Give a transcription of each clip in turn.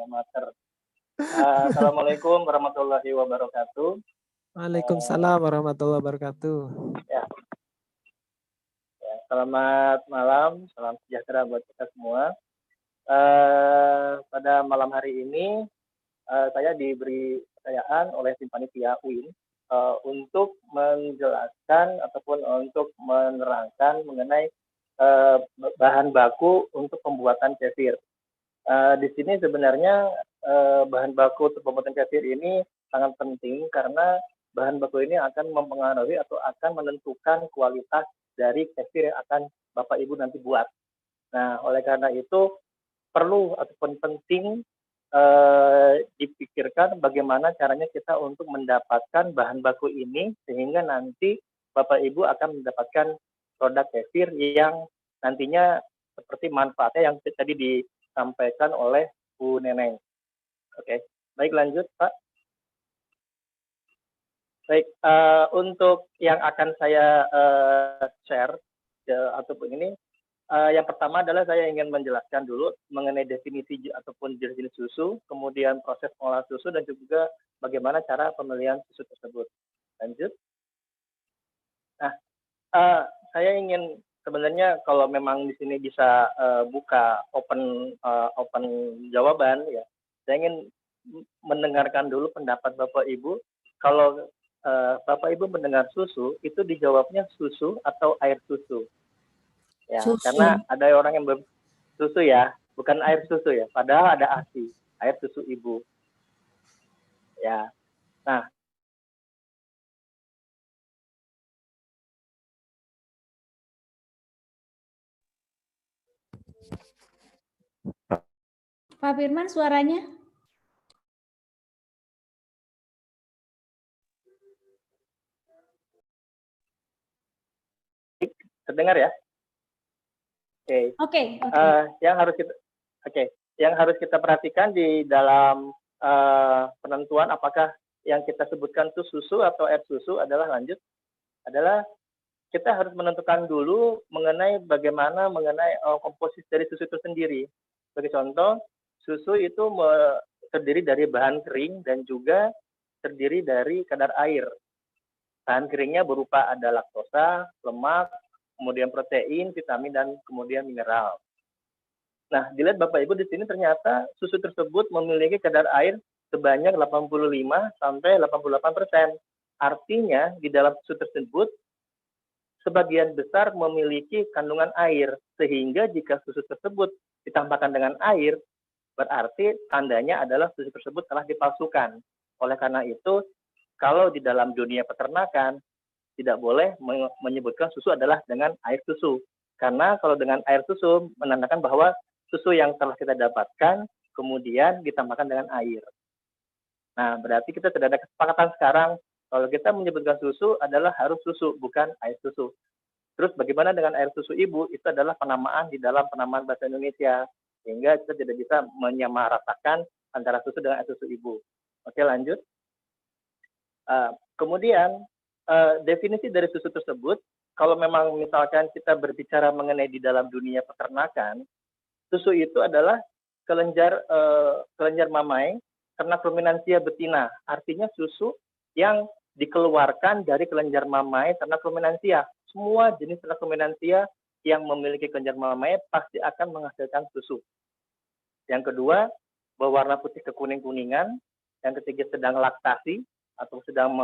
alma mater. Assalamualaikum warahmatullahi wabarakatuh. Waalaikumsalam warahmatullahi wabarakatuh. Ya, selamat malam, salam sejahtera buat kita semua. Pada malam hari ini saya diberi kepercayaan oleh tim panitia UIN untuk menjelaskan ataupun untuk menerangkan mengenai bahan baku untuk pembuatan kefir. Di sini sebenarnya bahan baku untuk pembuatan kefir ini sangat penting karena bahan baku ini akan mempengaruhi atau akan menentukan kualitas dari kefir yang akan Bapak Ibu nanti buat. Nah, oleh karena itu perlu ataupun penting dipikirkan bagaimana caranya kita untuk mendapatkan bahan baku ini sehingga nanti Bapak Ibu akan mendapatkan produk kefir yang nantinya seperti manfaatnya yang tadi disampaikan oleh Bu Neneng. Oke, baik lanjut Pak. Baik, untuk yang akan saya share ataupun ini, yang pertama adalah saya ingin menjelaskan dulu mengenai definisi ataupun jenis susu, kemudian proses pengolahan susu, dan juga bagaimana cara pemilihan susu tersebut. Lanjut. Nah, saya ingin sebenarnya kalau memang di sini bisa buka open jawaban, ya, saya ingin mendengarkan dulu pendapat Bapak Ibu. Kalau Bapak Ibu mendengar susu, itu dijawabnya susu atau air susu? Ya, susu. Karena ada orang yang susu ya, bukan air susu ya, padahal ada ASI, air susu ibu. Ya, nah. Pak Firman, suaranya? Terdengar ya? Oke. Yang harus kita perhatikan di dalam penentuan apakah yang kita sebutkan itu susu atau air susu adalah kita harus menentukan dulu mengenai bagaimana komposisi dari susu itu sendiri. Sebagai contoh, susu itu terdiri dari bahan kering dan juga terdiri dari kadar air. Bahan keringnya berupa ada laktosa, lemak, kemudian protein, vitamin, dan kemudian mineral. Nah, dilihat Bapak Ibu di sini ternyata susu tersebut memiliki kadar air sebanyak 85 sampai 88%. Artinya di dalam susu tersebut sebagian besar memiliki kandungan air, sehingga jika susu tersebut ditambahkan dengan air, berarti tandanya adalah susu tersebut telah dipalsukan. Oleh karena itu, kalau di dalam dunia peternakan, tidak boleh menyebutkan susu adalah dengan air susu. Karena kalau dengan air susu, menandakan bahwa susu yang telah kita dapatkan, kemudian ditambahkan dengan air. Nah, berarti kita sudah ada kesepakatan sekarang, kalau kita menyebutkan susu adalah harus susu, bukan air susu. Terus bagaimana dengan air susu ibu? Itu adalah penamaan di dalam penamaan bahasa Indonesia. Sehingga kita tidak bisa menyamaratakan antara susu dengan air susu ibu. Oke, lanjut. Kemudian, definisi dari susu tersebut, kalau memang misalkan kita berbicara mengenai di dalam dunia peternakan, susu itu adalah kelenjar mamai ternak ruminansia betina. Artinya susu yang dikeluarkan dari kelenjar mamai ternak ruminansia. Semua jenis ternak ruminansia yang memiliki kelenjar mamai pasti akan menghasilkan susu. Yang kedua, berwarna putih kekuning-kuningan. Yang ketiga, sedang laktasi atau sedang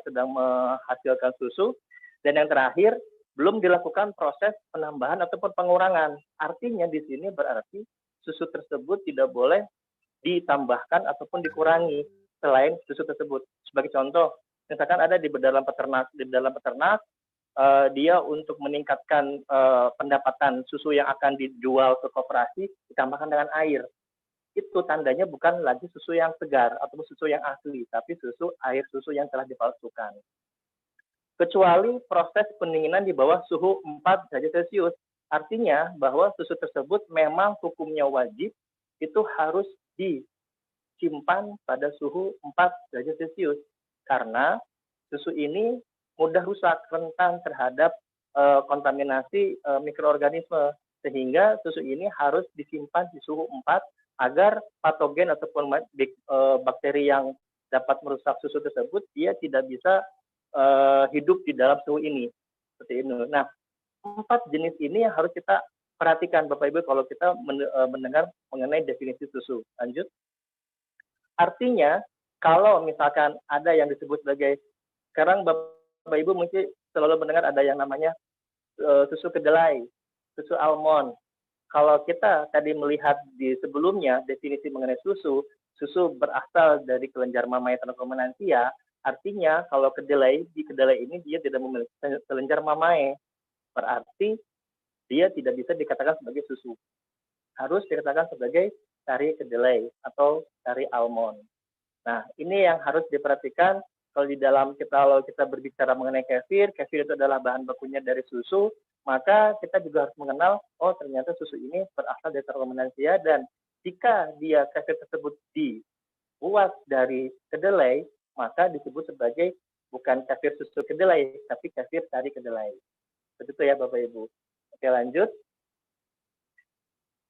sedang menghasilkan susu, dan yang terakhir belum dilakukan proses penambahan ataupun pengurangan. Artinya di sini berarti susu tersebut tidak boleh ditambahkan ataupun dikurangi selain susu tersebut. Sebagai contoh, misalkan ada di dalam peternak dia untuk meningkatkan pendapatan susu yang akan dijual ke koperasi ditambahkan dengan air. Itu tandanya bukan lagi susu yang segar atau susu yang asli, tapi air susu yang telah dipalsukan. Kecuali proses pendinginan di bawah suhu 4 derajat Celcius. Artinya bahwa susu tersebut memang hukumnya wajib itu harus disimpan pada suhu 4 derajat Celcius. Karena susu ini mudah rusak, rentan terhadap kontaminasi mikroorganisme. Sehingga susu ini harus disimpan di suhu 4 agar patogen ataupun bakteri yang dapat merusak susu tersebut dia tidak bisa hidup di dalam suhu ini. Seperti ini. Nah, 4 jenis ini yang harus kita perhatikan Bapak Ibu kalau kita mendengar mengenai definisi susu. Lanjut. Artinya, kalau misalkan ada yang disebut sebagai, sekarang Bapak Ibu mungkin selalu mendengar ada yang namanya susu kedelai, susu almond. Kalau kita tadi melihat di sebelumnya definisi mengenai susu berasal dari kelenjar mamae Tanochromenantia, artinya kalau di kedelai ini dia tidak memiliki kelenjar mamae, berarti dia tidak bisa dikatakan sebagai susu. Harus dikatakan sebagai sari kedelai atau sari almond. Nah, ini yang harus diperhatikan kalau kita berbicara mengenai kefir itu adalah bahan bakunya dari susu, maka kita juga harus mengenal, oh ternyata susu ini berasal dari Tanochromenantia, dan jika dia kefir tersebut dibuat dari kedelai, maka disebut sebagai bukan kefir susu kedelai, tapi kefir sari kedelai. Begitu ya Bapak Ibu. Oke, lanjut.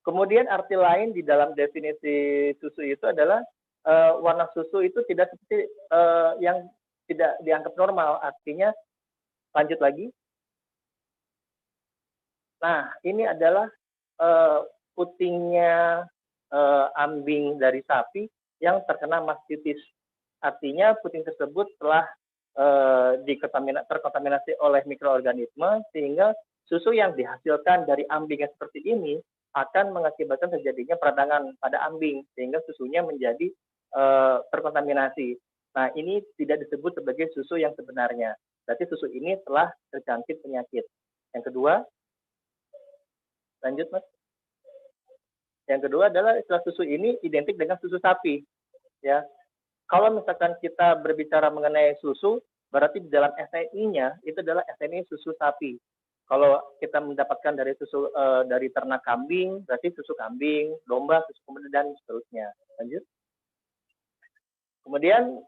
Kemudian arti lain di dalam definisi susu itu adalah warna susu itu tidak seperti yang tidak dianggap normal. Artinya, lanjut lagi. Nah, ini adalah putingnya ambing dari sapi yang terkena mastitis. Artinya, puting tersebut telah terkontaminasi oleh mikroorganisme, sehingga susu yang dihasilkan dari ambing yang seperti ini akan mengakibatkan terjadinya peradangan pada ambing, sehingga susunya menjadi terkontaminasi. Nah, ini tidak disebut sebagai susu yang sebenarnya. Berarti susu ini telah terjangkit penyakit. Yang kedua, lanjut Mas. Yang kedua adalah istilah susu ini identik dengan susu sapi. Ya, kalau misalkan kita berbicara mengenai susu, berarti di dalam SNI-nya itu adalah SNI susu sapi. Kalau kita mendapatkan dari susu dari ternak kambing, berarti susu kambing, domba, susu kemudian dan seterusnya. Lanjut. Kemudian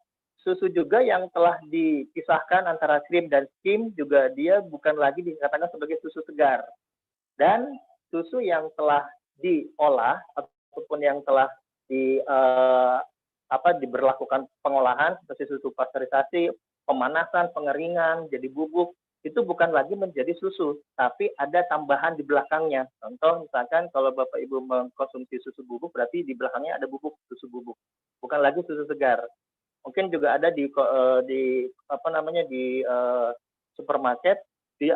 susu juga yang telah dipisahkan antara krim dan skim juga dia bukan lagi dikatakan sebagai susu segar. Dan susu yang telah diolah ataupun yang telah diberlakukan pengolahan seperti susu pasteurisasi, pemanasan, pengeringan, jadi bubuk, itu bukan lagi menjadi susu, tapi ada tambahan di belakangnya. Contoh misalkan kalau Bapak Ibu mengkonsumsi susu bubuk, berarti di belakangnya ada bubuk susu bubuk, bukan lagi susu segar. Mungkin juga ada di supermarket,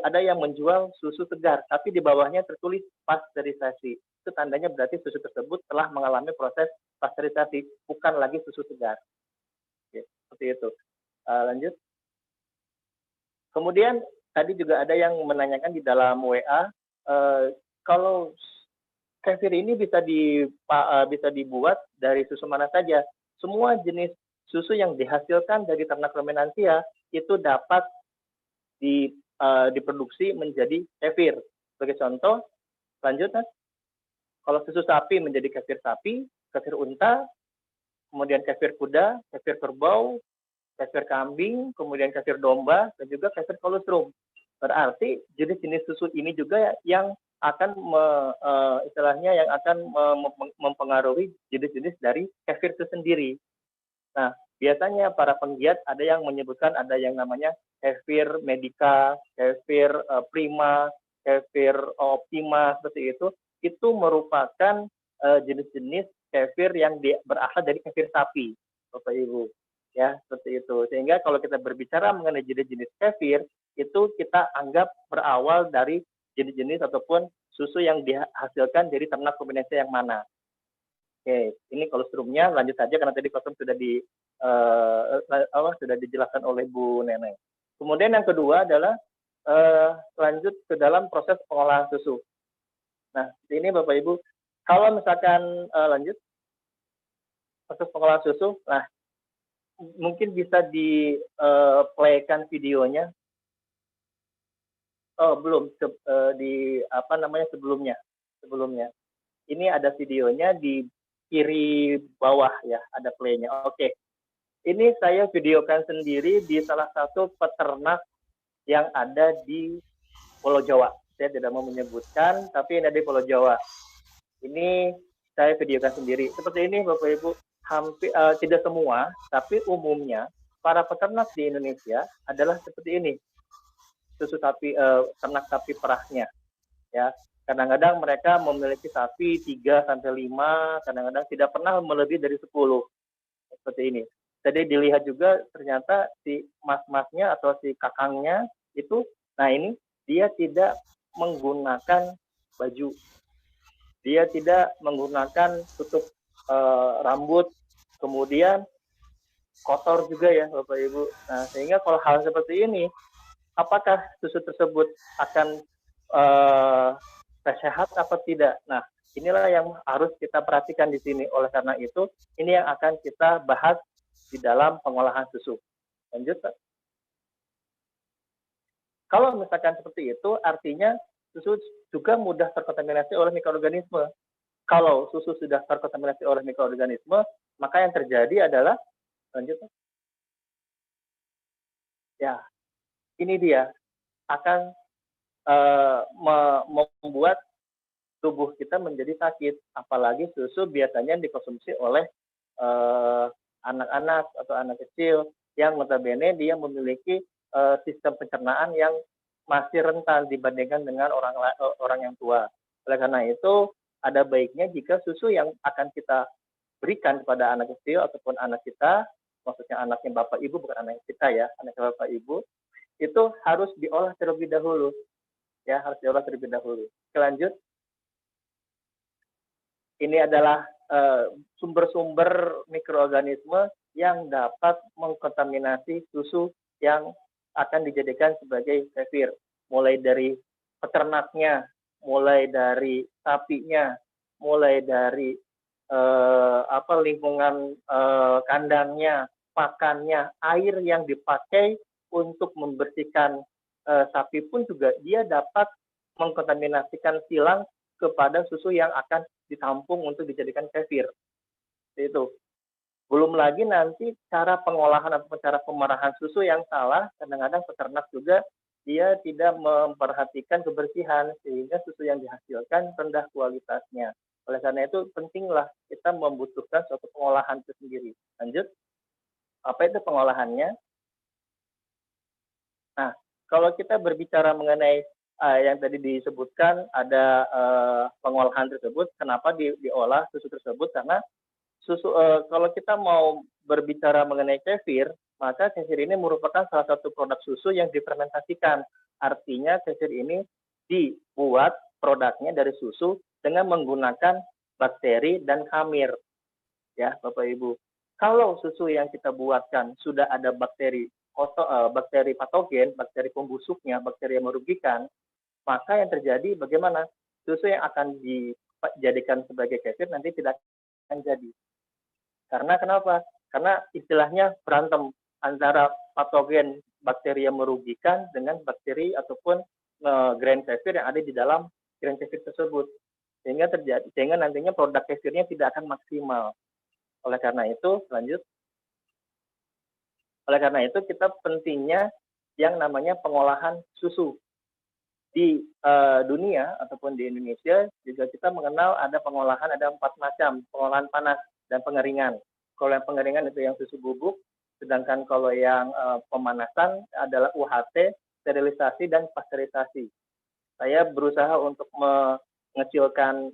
ada yang menjual susu segar, tapi di bawahnya tertulis pasteurisasi. Itu tandanya berarti susu tersebut telah mengalami proses pasteurisasi, bukan lagi susu segar. Oke, seperti itu. Lanjut. Kemudian tadi juga ada yang menanyakan di dalam WA, kalau kefir ini bisa dibuat dari susu mana saja. Semua jenis susu yang dihasilkan dari ternak ruminansia itu dapat diproduksi menjadi kefir. Sebagai contoh, lanjut Mas. Kalau susu sapi menjadi kefir sapi, kefir unta, kemudian kefir kuda, kefir kerbau, kefir kambing, kemudian kefir domba, dan juga kefir kolostrum. Berarti jenis-jenis susu ini juga yang akan mempengaruhi jenis-jenis dari kefir itu sendiri. Nah, biasanya para penggiat ada yang menyebutkan ada yang namanya kefir medica, kefir prima, kefir optima, seperti itu merupakan jenis-jenis kefir yang berasal dari kefir sapi, Bapak Ibu. Ya, seperti itu. Sehingga kalau kita berbicara mengenai jenis-jenis kefir, itu kita anggap berawal dari jenis-jenis ataupun susu yang dihasilkan dari ternak ruminansia yang mana. Oke, ini kolostrumnya lanjut saja karena tadi kolostrum sudah dijelaskan oleh Bu Neneng. Kemudian yang kedua adalah lanjut ke dalam proses pengolahan susu. Nah, ini Bapak Ibu, kalau misalkan lanjut proses pengolahan susu, nah mungkin bisa di-playkan videonya. Oh, belum sebelumnya. Ini ada videonya di kiri bawah ya, ada play-nya. Oke. Ini saya videokan sendiri di salah satu peternak yang ada di Pulau Jawa. Saya tidak mau menyebutkan, tapi ini ada di Pulau Jawa. Ini saya videokan sendiri. Seperti ini Bapak Ibu, hampir tidak semua, tapi umumnya para peternak di Indonesia adalah seperti ini. Susu sapi ternak sapi perahnya, ya. Kadang-kadang mereka memiliki sapi 3 sampai 5, kadang-kadang tidak pernah melebihi dari 10. Seperti ini. Jadi dilihat juga ternyata si mas-masnya atau si kakangnya itu, nah ini dia tidak menggunakan baju, dia tidak menggunakan tutup rambut, kemudian kotor juga ya Bapak Ibu. Nah sehingga kalau hal seperti ini, apakah susu tersebut akan sehat apa tidak? Nah inilah yang harus kita perhatikan di sini. Oleh karena itu, ini yang akan kita bahas di dalam pengolahan susu. Lanjut, Pak. Kalau misalkan seperti itu, artinya susu juga mudah terkontaminasi oleh mikroorganisme. Kalau susu sudah terkontaminasi oleh mikroorganisme, maka yang terjadi adalah, lanjut, Pak. Ya, ini dia akan membuat tubuh kita menjadi sakit. Apalagi susu biasanya dikonsumsi oleh anak-anak atau anak kecil yang notabene dia memiliki sistem pencernaan yang masih rentan dibandingkan dengan orang yang tua. Oleh karena itu, ada baiknya jika susu yang akan kita berikan kepada anak kecil ataupun anak kita, maksudnya anaknya bapak ibu, bukan anak kita ya, anaknya bapak ibu, itu harus diolah terlebih dahulu. Ya, harus diolah terlebih dahulu. Lanjut. Ini adalah sumber-sumber mikroorganisme yang dapat mengkontaminasi susu yang akan dijadikan sebagai kefir. Mulai dari peternaknya, mulai dari sapinya, mulai dari lingkungan kandangnya, pakannya, air yang dipakai untuk membersihkan sapi pun juga dia dapat mengkontaminasikan silang kepada susu yang akan ditampung untuk dijadikan kefir. Itu. Belum lagi nanti cara pengolahan atau cara pemerahan susu yang salah, kadang-kadang peternak juga dia tidak memperhatikan kebersihan sehingga susu yang dihasilkan rendah kualitasnya. Oleh karena itu pentinglah kita membutuhkan suatu pengolahan itu sendiri. Lanjut. Apa itu pengolahannya? Nah, kalau kita berbicara mengenai yang tadi disebutkan ada pengolahan tersebut, kenapa diolah susu tersebut? Karena susu kalau kita mau berbicara mengenai kefir, maka kefir ini merupakan salah satu produk susu yang difermentasikan. Artinya kefir ini dibuat produknya dari susu dengan menggunakan bakteri dan khamir. Ya, Bapak Ibu. Kalau susu yang kita buatkan sudah ada bakteri patogen, bakteri pembusuknya, bakteri yang merugikan, maka yang terjadi bagaimana? Susu yang akan dijadikan sebagai kefir nanti tidak akan jadi. Karena kenapa? Karena istilahnya berantem antara patogen bakteri yang merugikan dengan bakteri ataupun grain kefir yang ada di dalam grain kefir tersebut. Sehingga nantinya produk kefirnya tidak akan maksimal. Oleh karena itu, lanjut. Oleh karena itu kita pentingnya yang namanya pengolahan susu. Di dunia ataupun di Indonesia juga kita mengenal ada pengolahan, ada 4 macam, pengolahan panas dan pengeringan. Kalau yang pengeringan itu yang susu bubuk, sedangkan kalau yang pemanasan adalah UHT, sterilisasi dan pasteurisasi. Saya berusaha untuk mengecilkan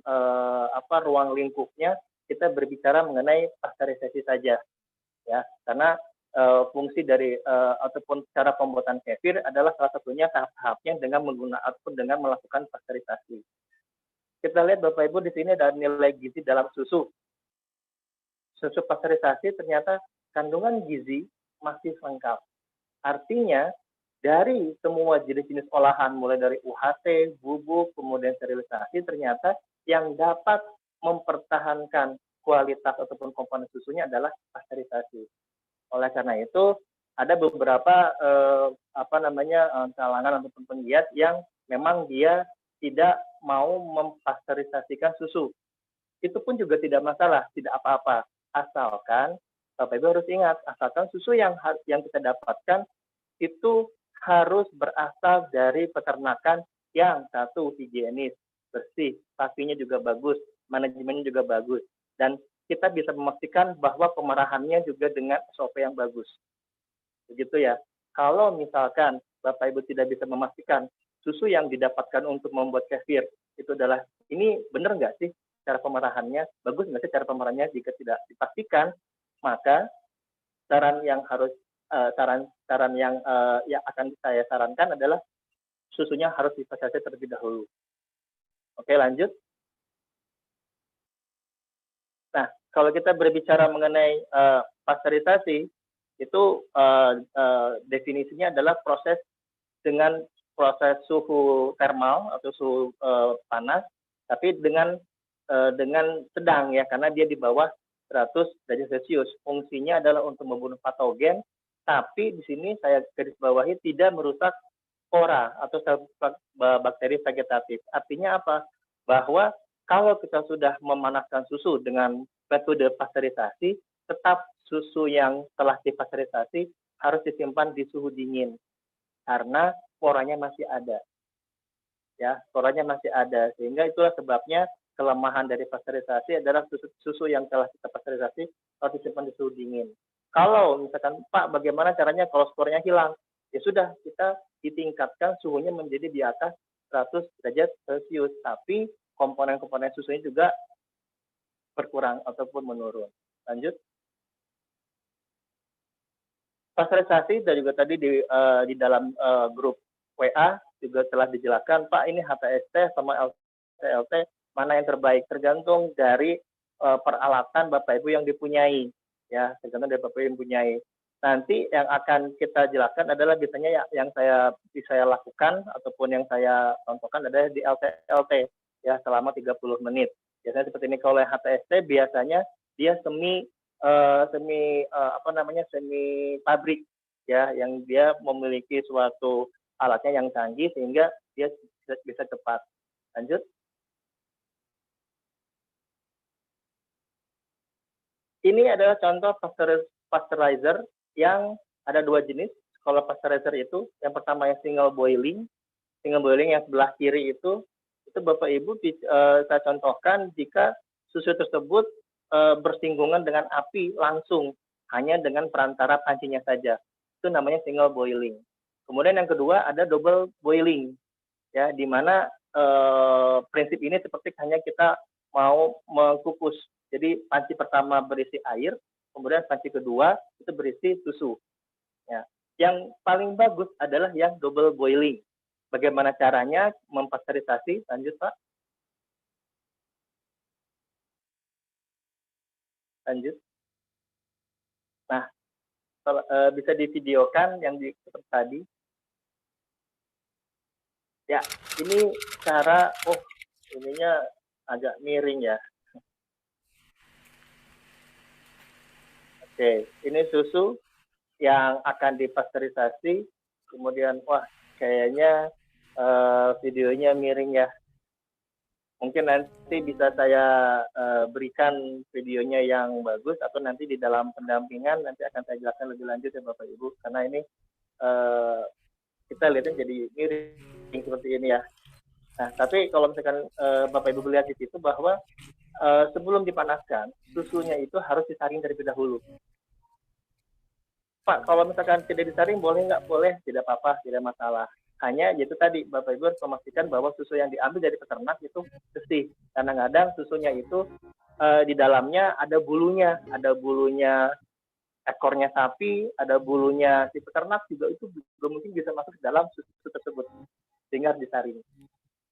ruang lingkupnya, kita berbicara mengenai pasteurisasi saja, ya, karena fungsi dari ataupun cara pembuatan kefir adalah salah satunya tahap-tahapnya dengan melakukan pasteurisasi. Kita lihat Bapak Ibu di sini ada nilai gizi dalam susu. Susu pasteurisasi ternyata kandungan gizi masih lengkap. Artinya dari semua jenis-jenis olahan mulai dari UHT, bubuk, kemudian sterilisasi ternyata yang dapat mempertahankan kualitas ataupun komponen susunya adalah pasteurisasi. Oleh karena itu, ada beberapa kalangan ataupun penggiat yang memang dia tidak mau mempasteurisasikan susu. Itu pun juga tidak masalah, tidak apa-apa. Asalkan, Bapak Ibu harus ingat, asalkan susu yang kita dapatkan itu harus berasal dari peternakan yang satu higienis, bersih, sapinya juga bagus, manajemennya juga bagus, dan kita bisa memastikan bahwa pemerahannya juga dengan SOP yang bagus. Begitu ya. Kalau misalkan Bapak Ibu tidak bisa memastikan susu yang didapatkan untuk membuat kefir itu adalah, ini benar nggak sih cara pemerahannya, bagus nggak sih cara pemerahannya, jika tidak dipastikan, maka saran yang harus saran yang akan saya sarankan adalah susunya harus difasilitasi terlebih dahulu. Oke, lanjut. Nah, kalau kita berbicara mengenai pasteurisasi, itu definisinya adalah proses dengan proses suhu termal atau suhu panas, tapi dengan sedang ya, karena dia di bawah 100 derajat Celcius. Fungsinya adalah untuk membunuh patogen, tapi di sini saya garis bawahi tidak merusak spora atau bakteri vegetatif. Artinya apa? Bahwa kalau kita sudah memanaskan susu dengan metode pasteurisasi, tetap susu yang telah dipasteurisasi harus disimpan di suhu dingin karena sporanya masih ada. Ya, sporanya masih ada, sehingga itulah sebabnya kelemahan dari pasteurisasi adalah susu yang telah kita pasteurisasi harus disimpan di suhu dingin. Kalau misalkan, Pak, bagaimana caranya kalau sporanya hilang? Ya sudah, kita ditingkatkan suhunya menjadi di atas 100 derajat Celcius, tapi komponen-komponen susunya juga berkurang ataupun menurun. Lanjut. Pasteurisasi dan juga tadi di dalam grup WA juga telah dijelaskan, Pak, ini HTST sama LTLT mana yang terbaik, tergantung dari peralatan Bapak Ibu yang dipunyai, ya, tergantung dari Bapak Ibu yang dipunyai. Nanti yang akan kita jelaskan adalah biasanya yang saya lakukan ataupun yang saya contohkan adalah di LTLT, ya, selama 30 menit. Biasanya seperti ini. Kalau HTST biasanya dia semi pabrik, ya, yang dia memiliki suatu alatnya yang canggih sehingga dia bisa cepat. Lanjut. Ini adalah contoh pasteurizer yang ada dua jenis. Kalau pasteurizer itu, yang pertama yang single boiling yang sebelah kiri itu Bapak Ibu saya contohkan jika susu tersebut bersinggungan dengan api langsung, hanya dengan perantara pancinya saja. Itu namanya single boiling. Kemudian yang kedua ada double boiling, ya, di mana prinsip ini seperti hanya kita mau mengukus. Jadi panci pertama berisi air, kemudian panci kedua itu berisi susu. Ya. Yang paling bagus adalah yang double boiling. Bagaimana caranya mempasteurisasi? Lanjut, Pak. Lanjut. Nah, bisa divideokan yang seperti tadi. Ya, ini cara, ininya agak miring ya. Oke, ini susu yang akan dipasteurisasi, kemudian, wah, kayaknya videonya miring ya. Mungkin nanti bisa saya berikan videonya yang bagus, atau nanti di dalam pendampingan nanti akan saya jelaskan lebih lanjut ya Bapak Ibu, karena ini kita lihatnya jadi miring seperti ini ya. Nah, tapi kalau misalkan Bapak Ibu melihat di situ bahwa sebelum dipanaskan, susunya itu harus disaring terlebih dahulu. Pak, kalau misalkan tidak disaring boleh nggak? Boleh, tidak apa-apa, tidak masalah. Hanya itu tadi, Bapak Ibu harus memastikan bahwa susu yang diambil dari peternak itu bersih. Kadang-kadang susunya itu di dalamnya ada bulunya ekornya sapi, ada bulunya si peternak juga, itu belum mungkin bisa masuk ke dalam susu tersebut, sehingga harus disaring.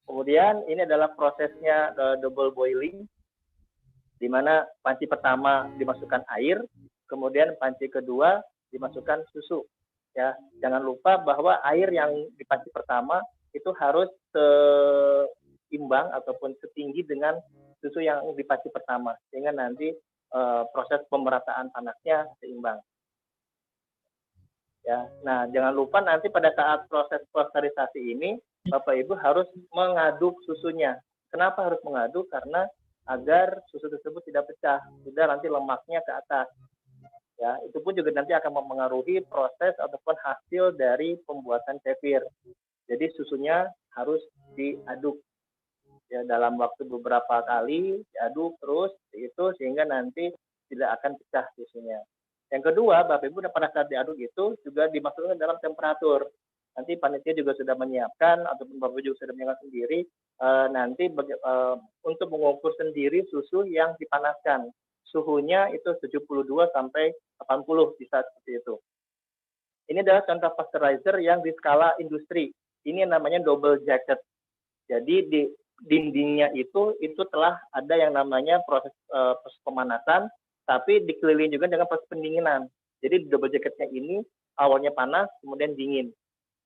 Kemudian ini adalah prosesnya double boiling, di mana panci pertama dimasukkan air, kemudian panci kedua dimasukkan susu. Ya, jangan lupa bahwa air yang di panci pertama itu harus seimbang ataupun setinggi dengan susu yang di panci pertama, sehingga nanti proses pemerataan panasnya seimbang. Ya, nah jangan lupa nanti pada saat proses pasteurisasi ini Bapak Ibu harus mengaduk susunya. Kenapa harus mengaduk? Karena agar susu tersebut tidak pecah, sudah nanti lemaknya ke atas. Ya, itu pun juga nanti akan mempengaruhi proses ataupun hasil dari pembuatan kefir. Jadi susunya harus diaduk. ya dalam waktu beberapa kali diaduk terus itu sehingga nanti tidak akan pecah susunya. Yang kedua, Bapak Ibu pada saat diaduk itu juga dimasukkan dalam temperatur. Nanti panitia juga sudah menyiapkan ataupun Bapak Ibu juga sudah menyiapkan sendiri nanti untuk mengukur sendiri susu yang dipanaskan. Suhunya itu 72 sampai 80 bisa seperti itu. Ini adalah contoh pasteurizer yang di skala industri. Ini namanya double jacket. Jadi di dindingnya itu telah ada yang namanya proses pemanasan, tapi dikelilingi juga dengan proses pendinginan. Jadi double jacketnya ini awalnya panas, kemudian dingin.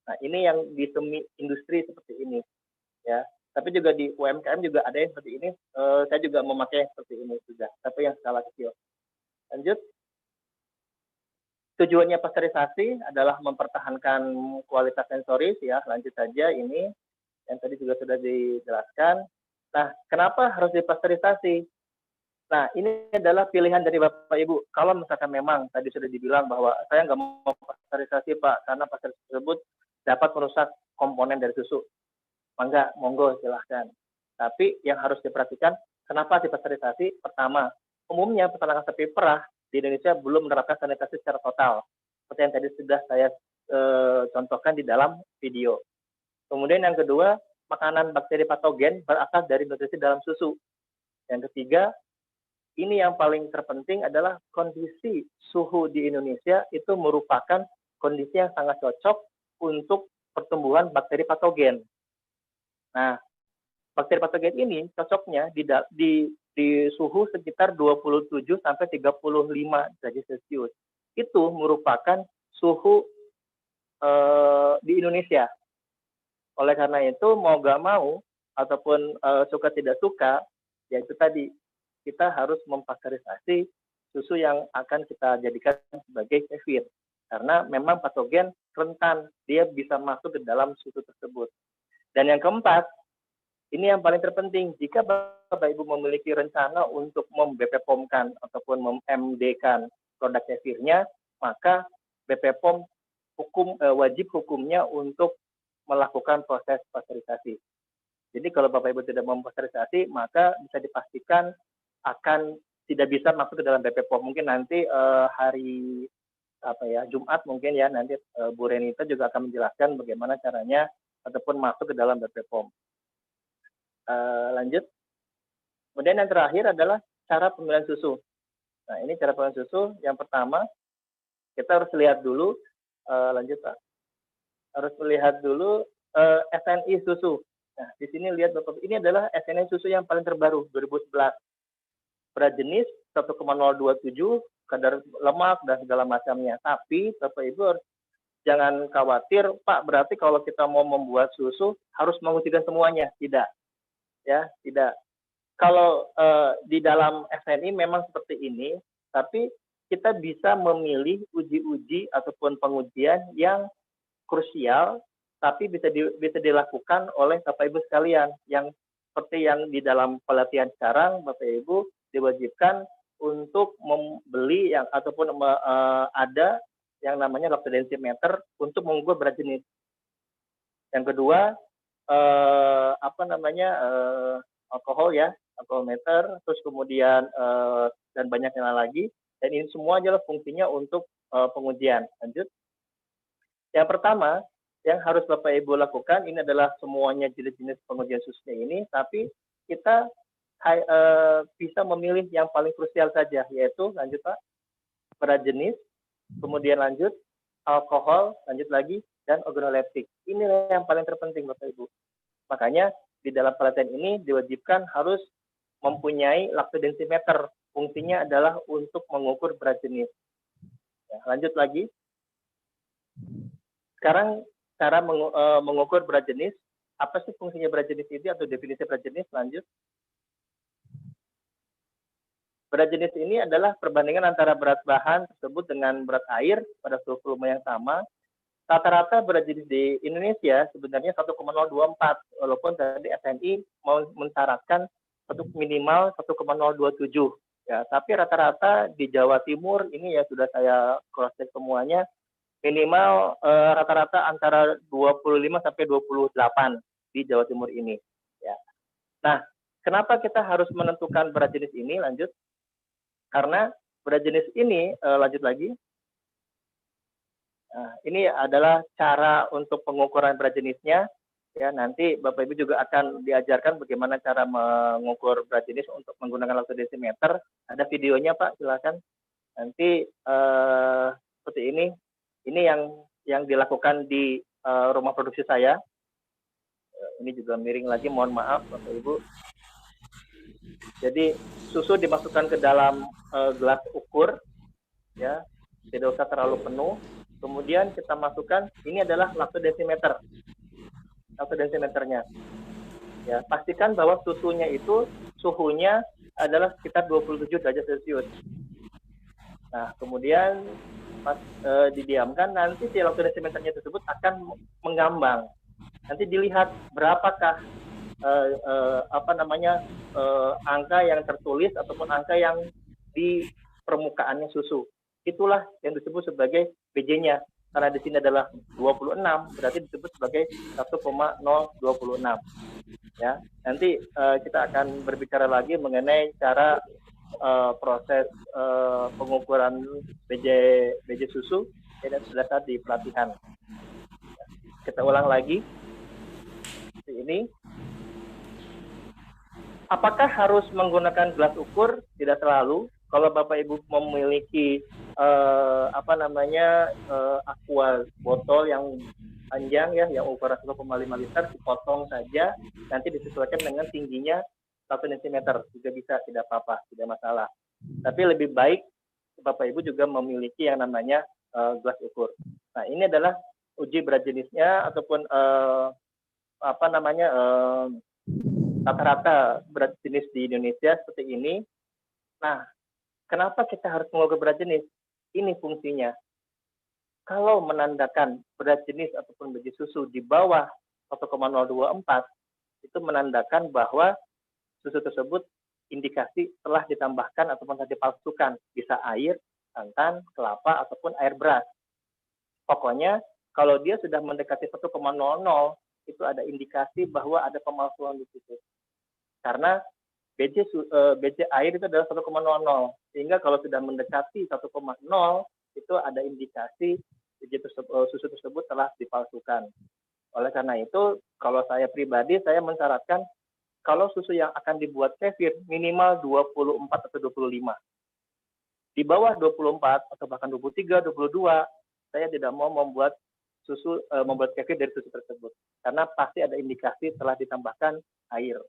Nah, ini yang di semi industri seperti ini, ya. Tapi juga di UMKM juga ada yang seperti ini. Saya juga memakai yang seperti ini juga, tapi yang skala kecil. Lanjut. Tujuannya pasteurisasi adalah mempertahankan kualitas sensoris, ya. Lanjut saja ini yang tadi juga sudah dijelaskan. Nah, kenapa harus dipasteurisasi? Nah, ini adalah pilihan dari Bapak Ibu. Kalau misalkan memang tadi sudah dibilang bahwa saya nggak mau pasteurisasi, Pak, karena pasteurisasi tersebut dapat merusak komponen dari susu. Mangga, monggo silahkan. Tapi yang harus diperhatikan, kenapa dipasteurisasi? Pertama, umumnya peternakan sapi perah di Indonesia belum menerapkan sanitasi secara total. Seperti yang tadi sudah saya contohkan di dalam video. Kemudian yang kedua, makanan bakteri patogen berasal dari nutrisi dalam susu. Yang ketiga, ini yang paling terpenting adalah kondisi suhu di Indonesia itu merupakan kondisi yang sangat cocok untuk pertumbuhan bakteri patogen. Nah, bakteri patogen ini cocoknya di suhu sekitar 27 sampai 35 derajat Celcius. Itu merupakan suhu di Indonesia. Oleh karena itu, mau gak mau, ataupun suka tidak suka, ya itu tadi, kita harus mempasteurisasi susu yang akan kita jadikan sebagai kefir. Karena memang patogen rentan, dia bisa masuk ke dalam susu tersebut. Dan yang keempat, ini yang paling terpenting, jika Bapak Ibu memiliki rencana untuk mem-BPOM-kan ataupun mem-MD-kan produk kefirnya, maka BPOM wajib hukumnya untuk melakukan proses pasteurisasi. Jadi kalau Bapak Ibu tidak mempasteurisasi, maka bisa dipastikan akan tidak bisa masuk ke dalam BPOM. Mungkin nanti hari Jumat mungkin ya, nanti Bu Renita juga akan menjelaskan bagaimana caranya ataupun masuk ke dalam BPOM. Lanjut. Kemudian yang terakhir adalah cara pemilihan susu. Nah, ini cara pemilihan susu. Yang pertama, kita harus lihat dulu, lanjut Pak. Harus melihat dulu SNI susu. Nah, di sini lihat Bapak, ini adalah SNI susu yang paling terbaru 2011. Berat jenis 1,027, kadar lemak dan segala macamnya. Tapi Bapak Ibu harus jangan khawatir, Pak, berarti kalau kita mau membuat susu harus mengujikan semuanya. Tidak. Ya, tidak. Kalau di dalam SNI memang seperti ini, tapi kita bisa memilih uji-uji ataupun pengujian yang krusial, tapi bisa dilakukan oleh Bapak Ibu sekalian. Yang seperti yang di dalam pelatihan sekarang, Bapak Ibu diwajibkan untuk membeli yang ataupun ada yang namanya lacto densimeter untuk mengukur berat jenis. Yang kedua, alkohol ya, alkoholmeter, terus kemudian dan banyak yang lagi. Dan ini semua adalah fungsinya untuk pengujian. Lanjut. Yang pertama, yang harus Bapak Ibu lakukan, ini adalah semuanya jenis-jenis pengujian susunya ini, tapi kita bisa memilih yang paling krusial saja, yaitu, lanjut Pak, berat jenis, kemudian lanjut, alkohol, lanjut lagi, dan organoleptik. Ini yang paling terpenting Bapak Ibu. Makanya di dalam pelatihan ini diwajibkan harus mempunyai lacto densimeter. Fungsinya adalah untuk mengukur berat jenis. Ya, lanjut lagi. Sekarang cara mengukur berat jenis, apa sih fungsinya berat jenis ini atau definisi berat jenis? Lanjut. Berat jenis ini adalah perbandingan antara berat bahan tersebut dengan berat air pada suhu volume yang sama. Rata-rata berat jenis di Indonesia sebenarnya 1,024, walaupun tadi SNI mau mensyaratkan minimal 1,027. Ya, tapi rata-rata di Jawa Timur ini ya sudah saya cross check semuanya, minimal rata-rata antara 25 sampai 28 di Jawa Timur ini. Ya. Nah, kenapa kita harus menentukan berat jenis ini? Lanjut. Karena berat jenis ini, lanjut lagi. Nah, ini adalah cara untuk pengukuran berat jenisnya. Ya, nanti Bapak Ibu juga akan diajarkan bagaimana cara mengukur berat jenis untuk menggunakan laktodesimeter. Ada videonya, Pak, silakan. Nanti seperti ini. Ini yang dilakukan di rumah produksi saya. Ini juga miring lagi, mohon maaf Bapak Ibu. Jadi susu dimasukkan ke dalam gelas ukur, ya, tidak usah terlalu penuh. Kemudian kita masukkan, ini adalah laktodesimeternya. Ya, pastikan bahwa susunya itu suhunya adalah sekitar 27 derajat Celcius. Nah, kemudian pas didiamkan, nanti si laktodesimeternya tersebut akan mengambang. Nanti dilihat berapakah angka yang tertulis ataupun angka yang di permukaannya susu. Itulah yang disebut sebagai BJ-nya. Karena di sini adalah 26, berarti disebut sebagai 1,026. Ya, nanti kita akan berbicara lagi mengenai cara proses pengukuran BJ susu dan sudah saat di pelatihan. Kita ulang lagi. Seperti ini. Apakah harus menggunakan gelas ukur? Tidak selalu. Kalau Bapak Ibu memiliki aqua botol yang panjang ya, yang ukuran 1,5 liter, dipotong saja, nanti disesuaikan dengan tingginya 1 cm, juga bisa, tidak apa-apa, tidak masalah. Tapi lebih baik Bapak Ibu juga memiliki yang namanya gelas ukur. Nah, ini adalah uji berat jenisnya ataupun rata-rata berat jenis di Indonesia seperti ini. Nah, kenapa kita harus mengukur berat jenis? Ini fungsinya. Kalau menandakan berat jenis ataupun BJ susu di bawah 1,024, itu menandakan bahwa susu tersebut indikasi telah ditambahkan ataupun telah dipalsukan. Bisa air, santan, kelapa, ataupun air beras. Pokoknya, kalau dia sudah mendekati 1,00, itu ada indikasi bahwa ada pemalsuan di situ. Karena BJ air itu adalah 1,00, sehingga kalau sudah mendekati 1,0 itu ada indikasi susu tersebut telah dipalsukan. Oleh karena itu, kalau saya pribadi, saya mensyaratkan kalau susu yang akan dibuat kefir minimal 24 atau 25. Di bawah 24 atau bahkan 23, 22, saya tidak mau membuat kefir dari susu tersebut. Karena pasti ada indikasi telah ditambahkan air.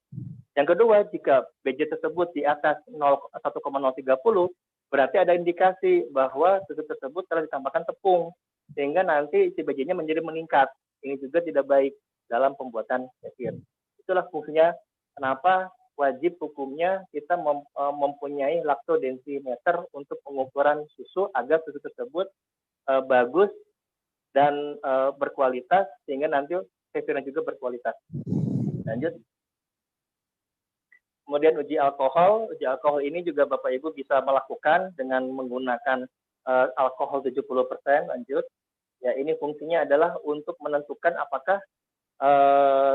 Yang kedua, jika BJ tersebut di atas 1,030, berarti ada indikasi bahwa susu tersebut telah ditambahkan tepung, sehingga nanti si BJ-nya menjadi meningkat. Ini juga tidak baik dalam pembuatan kefir. Itulah fungsinya kenapa wajib hukumnya kita mempunyai laktodesimeter untuk pengukuran susu agar susu tersebut bagus dan berkualitas, sehingga nanti kefirnya juga berkualitas. Lanjut. Kemudian uji alkohol ini juga Bapak Ibu bisa melakukan dengan menggunakan alkohol 70%. Lanjut. Ya, ini fungsinya adalah untuk menentukan apakah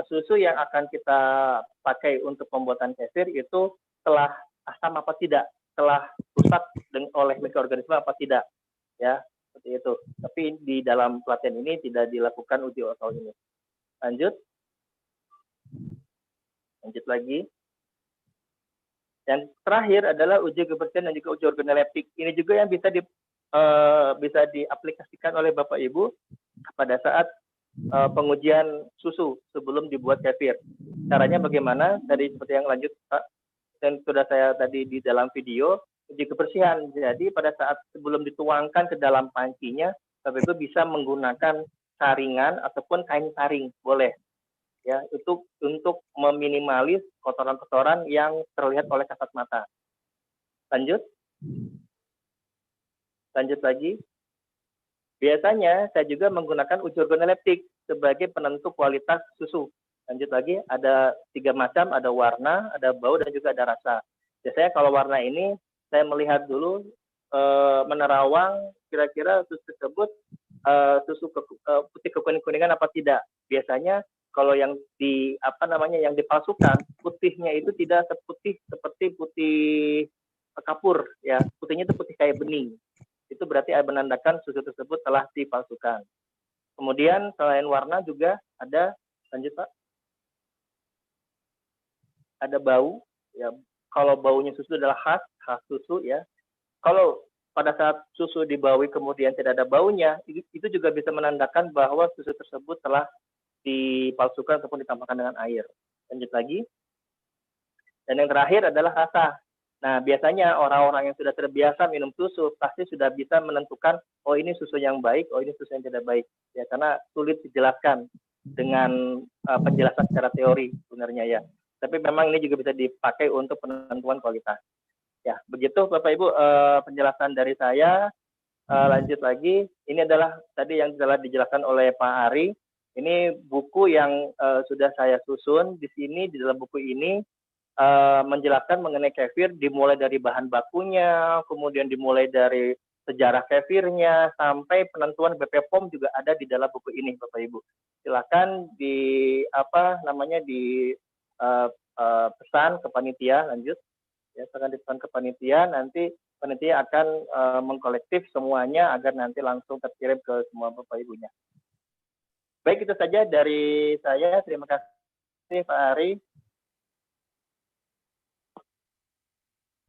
susu yang akan kita pakai untuk pembuatan kefir itu telah asam apa tidak, telah rusak oleh mikroorganisme apa tidak, ya, seperti itu. Tapi di dalam pelatihan ini tidak dilakukan uji alkohol ini. Lanjut lagi. Yang terakhir adalah uji kebersihan dan juga uji organoleptik. Ini juga yang bisa diaplikasikan oleh Bapak Ibu pada saat pengujian susu sebelum dibuat kefir. Caranya bagaimana? Tadi seperti yang lanjut Pak, dan sudah saya tadi di dalam video, uji kebersihan. Jadi pada saat sebelum dituangkan ke dalam pancinya, Bapak Ibu bisa menggunakan saringan ataupun kain saring, boleh. Ya, untuk meminimalis kotoran-kotoran yang terlihat oleh kasat mata. Lanjut lagi. Biasanya saya juga menggunakan uji organoleptik sebagai penentu kualitas susu. Lanjut lagi, ada 3 macam, ada warna, ada bau, dan juga ada rasa. Biasanya kalau warna ini, saya melihat dulu menerawang kira-kira susu tersebut susu putih kekuning-kuningan apa tidak. Biasanya Kalau yang yang dipalsukan, putihnya itu tidak seputih seperti putih kapur ya. Putihnya itu putih kayak bening. Itu berarti menandakan susu tersebut telah dipalsukan. Kemudian selain warna juga ada, lanjut Pak, ada bau ya. Kalau baunya susu adalah khas susu ya. Kalau pada saat susu dibaui kemudian tidak ada baunya, itu juga bisa menandakan bahwa susu tersebut telah dipalsukan ataupun ditambahkan dengan air. Lanjut lagi. Dan yang terakhir adalah rasa. Nah, biasanya orang-orang yang sudah terbiasa minum susu pasti sudah bisa menentukan, oh ini susu yang baik, oh ini susu yang tidak baik. Ya, karena sulit dijelaskan dengan penjelasan secara teori sebenarnya ya. Tapi memang ini juga bisa dipakai untuk penentuan kualitas. Ya, begitu Bapak Ibu penjelasan dari saya. Lanjut lagi, ini adalah tadi yang telah dijelaskan oleh Pak Ari. Ini buku yang sudah saya susun di sini, di dalam buku ini menjelaskan mengenai kefir, dimulai dari bahan bakunya, kemudian dimulai dari sejarah kefirnya, sampai penentuan BP POM juga ada di dalam buku ini, Bapak Ibu. Silakan pesan ke panitia, lanjut. Ya, silakan dipesan ke panitia, nanti panitia akan mengkolektif semuanya agar nanti langsung terkirim ke semua Bapak Ibunya. Baik, itu saja dari saya. Terima kasih Pak Ari.